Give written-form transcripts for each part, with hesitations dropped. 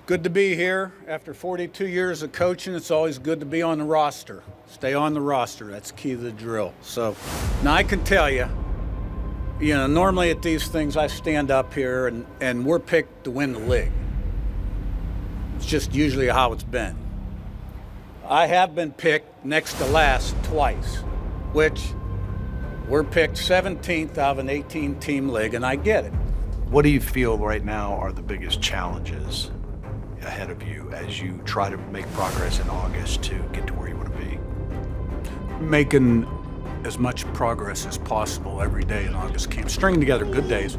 Good to be here. After 42 years of coaching, it's always good to be on the roster. Stay on the roster. That's key to the drill. So now I can tell you, normally at these things I stand up here and we're picked to win the league. It's just usually how it's been. I have been picked next to last twice, which we're picked 17th out of an 18-team league, and I get it. What do you feel right now are the biggest challenges ahead of you as you try to make progress in August to get to where you want to be? Making as much progress as possible every day in August camp. Stringing together good days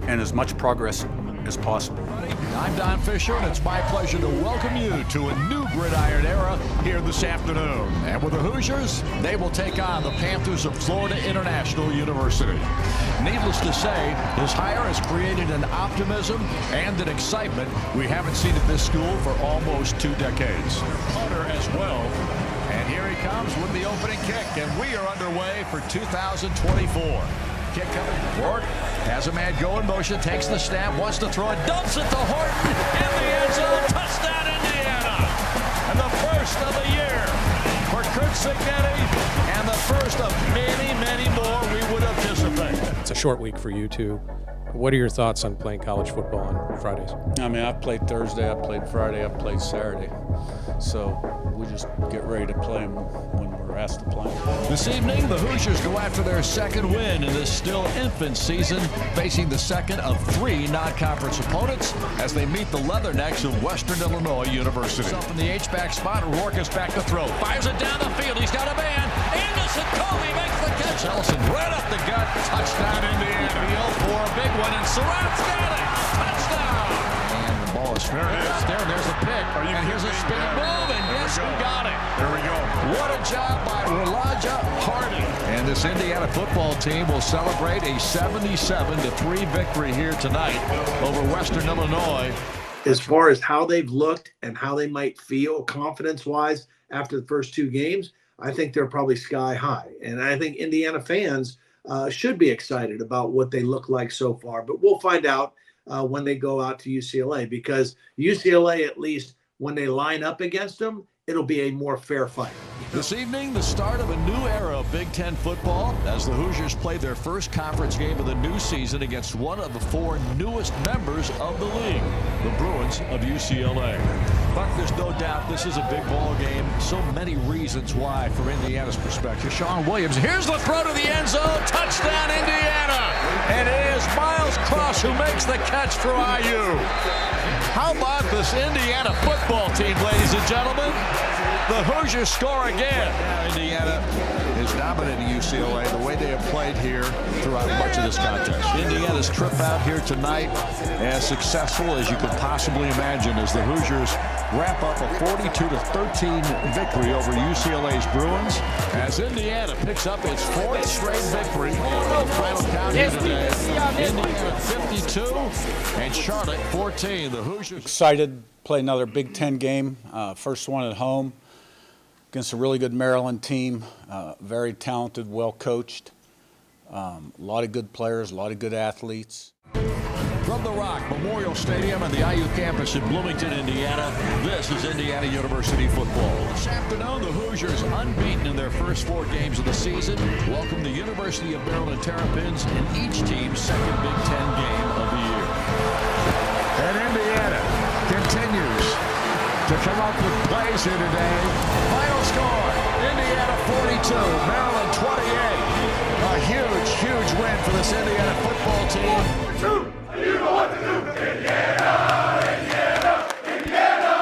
and as much progress as possible. I'm Don Fisher, and it's my pleasure to welcome you to a new gridiron era here this afternoon. And with the Hoosiers, they will take on the Panthers of Florida International University. Needless to say, his hire has created an optimism and an excitement we haven't seen at this school for almost 2 decades. Punter as well. And here he comes with the opening kick, and we are underway for 2024. Kick coming. Rourke has a man go in motion, takes the snap, wants to throw it, dumps it to Horton in the end zone. Touchdown, Indiana. And the first of the year for Kurt Cignetti, and the first of many, many more we would anticipate. It's a short week for you two. What are your thoughts on playing college football on Fridays? I mean, I've played Thursday, I've played Friday, I've played Saturday. So we just get ready to play them when we're asked to play. This evening, the Hoosiers go after their second win in this still infant season, facing the second of 3 non-conference opponents as they meet the Leathernecks of Western Illinois University. Up in the H-back spot, Rourke is back to throw. Fires it down the field. He's got a man. Anderson Covey makes the catch. Ellison right up the gut. Touchdown, Indiana. Field for a big one, and Surratt's got it. Touchdown. And the ball is there's a pick. And here's a spin move, and yes, we got it. There we go. What a job by Elijah Harding. And this Indiana football team will celebrate a 77-3 victory here tonight over Western Illinois. As far as how they've looked and how they might feel confidence-wise after the first 2 games, I think they're probably sky high. And I think Indiana fans should be excited about what they look like so far. But we'll find out when they go out to UCLA, because UCLA, at least when they line up against them, it'll be a more fair fight. This evening, the start of a new era of Big Ten football as the Hoosiers play their first conference game of the new season against one of the 4 newest members of the league, the Bruins of UCLA. But there's no doubt this is a big ball game. So many reasons why from Indiana's perspective. Sean Williams, here's the throw to the end zone. Touchdown, Indiana. And it is Miles Cross who makes the catch for IU. How about this Indiana football team, ladies and gentlemen? The Hoosiers score again. Now Indiana is dominating UCLA the way they have played here throughout much of this contest. Indiana's trip out here tonight as successful as you could possibly imagine as the Hoosiers wrap up a 42-13 victory over UCLA's Bruins as Indiana picks up its 4th straight victory. The final count here today, Indiana 52 and Charlotte 14. The Hoosiers Excited to play another Big Ten game, first one at home against a really good Maryland team, very talented, well coached, a lot of good players, a lot of good athletes. From the Rock Memorial Stadium and the IU campus in Bloomington, Indiana, this is Indiana University football. This afternoon, the Hoosiers, unbeaten in their first 4 games of the season, welcome the University of Maryland Terrapins in each team's second Big Ten game of the year. And Indiana continues to come up with plays here today. Final score, Indiana 42, Maryland 28. A huge, huge win for this Indiana football team. You know what to do. Indiana, Indiana, Indiana,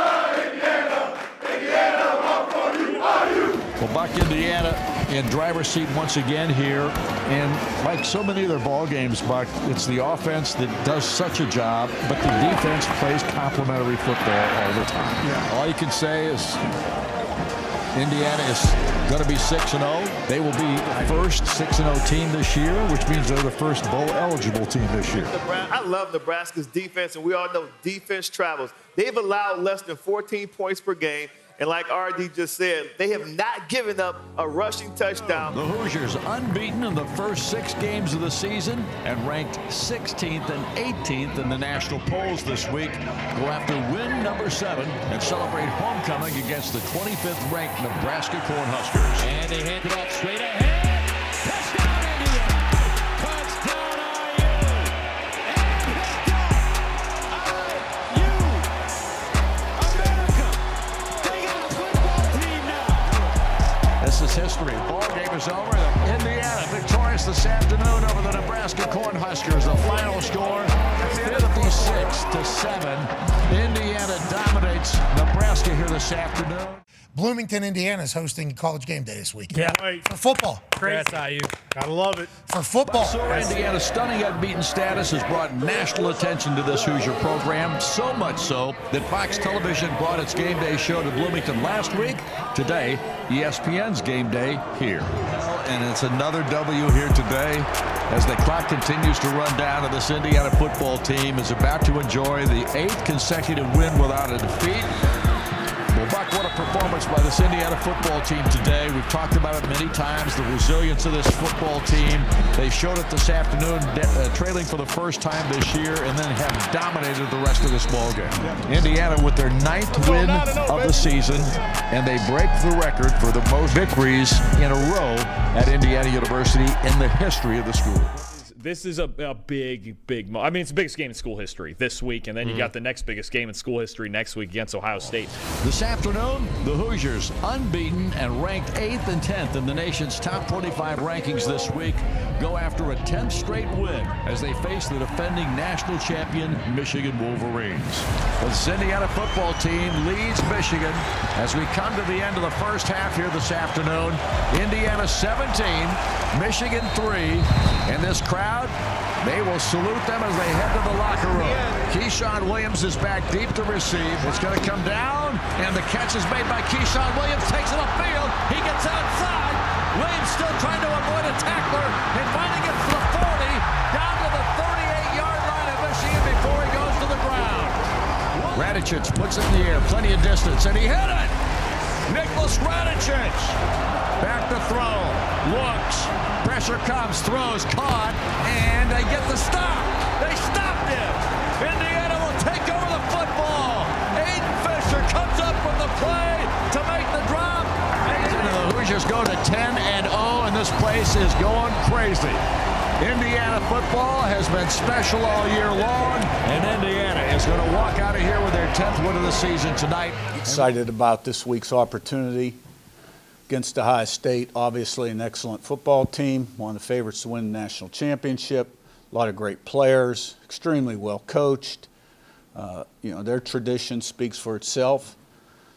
Indiana, Indiana, rock for you, IU. Well, Buck, Indiana in driver's seat once again here. And like so many of their ball games, Buck, it's the offense that does such a job, but the defense plays complementary football all the time. Yeah. All you can say is Indiana is going to be 6-0. They will be first 6-0 team this year, which means they're the first bowl-eligible team this year. I love Nebraska's defense, and we all know defense travels. They've allowed less than 14 points per game. And like RD just said, they have not given up a rushing touchdown. The Hoosiers unbeaten in the first 6 games of the season and ranked 16th and 18th in the national polls this week. Go after win number 7 and celebrate homecoming against the 25th ranked Nebraska Cornhuskers. And they hand it off straight ahead. Touchdown, Indiana. Touchdown, IU. And America, they got a football team now. This is history. Ball game is over. Indiana victorious this afternoon over the Nebraska Cornhuskers. The final score 56-7. Indiana dominates Nebraska here this afternoon. Bloomington, Indiana is hosting College Game Day this week. Yeah. For football. Congrats, IU. Gotta love it. For football. So Indiana's stunning unbeaten status has brought national attention to this Hoosier program, so much so that Fox Television brought its game day show to Bloomington last week. Today, ESPN's game day here. And it's another W here today as the clock continues to run down, and this Indiana football team is about to enjoy the 8th consecutive win without a defeat. Well, Buck, what a performance by this Indiana football team today. We've talked about it many times, the resilience of this football team. They showed it this afternoon, trailing for the first time this year, and then have dominated the rest of this ball game. Indiana with their 9th win of the season, and they break the record for the most victories in a row at Indiana University in the history of the school. This is a big I mean, it's the biggest game in school history this week, and then you got the next biggest game in school history next week against Ohio State. This afternoon, the Hoosiers, unbeaten and ranked 8th and 10th in the nation's top 25 rankings this week, go after a 10th straight win as they face the defending national champion Michigan Wolverines. This Indiana football team leads Michigan as we come to the end of the first half here this afternoon. Indiana 17, Michigan 3, and this crowd, they will salute them as they head to the locker room. Keyshawn Williams is back deep to receive. It's going to come down, and the catch is made by Keyshawn Williams. Takes it upfield. He gets outside. Williams still trying to avoid a tackler, and finally gets to the 40, down to the 38-yard line of Michigan before he goes to the ground. Radicic puts it in the air, plenty of distance, and he hit it. Nicholas Radicic back to throw, looks, pressure comes, throws, caught, and they get the stop. They stopped him. Indiana will take over the football. Aiden Fisher comes up from the play to make the drop. And the Hoosiers go to 10-0, and this place is going crazy. Indiana football has been special all year long, and Indiana is going to walk out of here with their 10th win of the season tonight. Excited about this week's opportunity against Ohio State. Obviously an excellent football team, one of the favorites to win the national championship. A lot of great players, extremely well coached. Their tradition speaks for itself.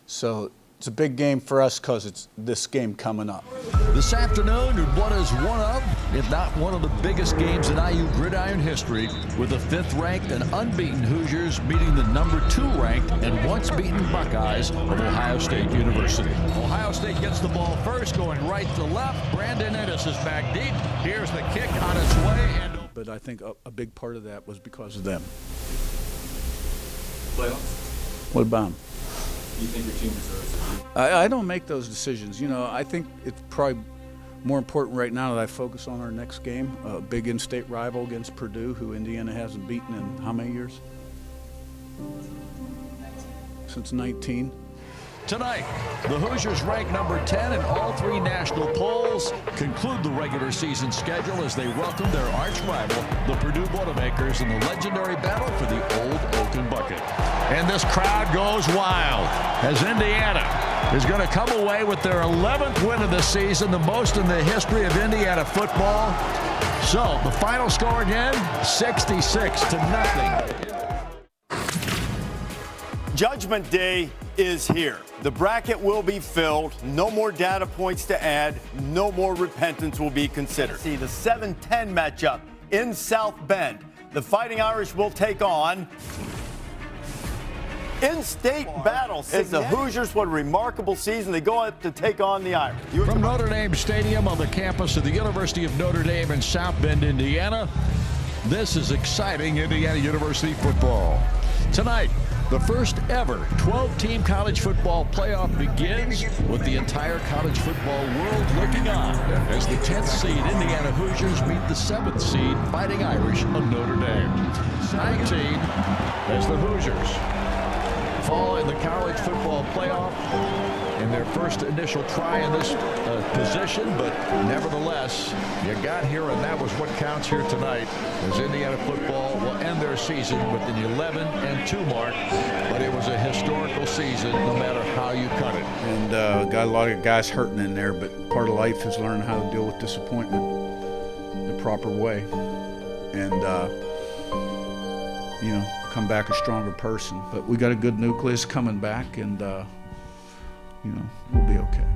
So it's a big game for us because it's this game coming up. This afternoon, what is one of, if not one of the biggest games in IU gridiron history, with the 5th-ranked and unbeaten Hoosiers meeting the number 2-ranked and once-beaten Buckeyes of Ohio State University. Ohio State gets the ball first, going right to left. Brandon Ennis is back deep. Here's the kick on its way. But I think a big part of that was because of them. Playoffs? What about them? You think your team deserves it? I don't make those decisions. I think it's probably more important right now that I focus on our next game, a big in-state rival against Purdue, who Indiana hasn't beaten in how many years? Since 19. Tonight, the Hoosiers rank number 10 in all 3 national polls, conclude the regular season schedule as they welcome their arch rival, the Purdue Boilermakers, in the legendary battle for the Old Oaken Bucket. And this crowd goes wild as Indiana is going to come away with their 11th win of the season, the most in the history of Indiana football. So the final score again, 66-0. Judgment Day is here. The bracket will be filled. No more data points to add. No more repentance will be considered. See the 7-10 matchup in South Bend. The Fighting Irish will take on in-state battle. As the Hoosiers, what a remarkable season. They go out to take on the Irish. From Notre Dame Stadium on the campus of the University of Notre Dame in South Bend, Indiana, this is exciting Indiana University football. Tonight, the first ever 12-team college football playoff begins with the entire college football world looking on as the 10th seed Indiana Hoosiers meet the 7th seed Fighting Irish of Notre Dame. 19 as the Hoosiers Paul in the college football playoff in their first initial try in this position, but nevertheless, you got here, and that was what counts here tonight, as Indiana football will end their season with an 11-2 mark, but it was a historical season no matter how you cut it. And got a lot of guys hurting in there, but part of life is learning how to deal with disappointment the proper way, and you know, come back a stronger person. But we got a good nucleus coming back, and you know, we'll be okay.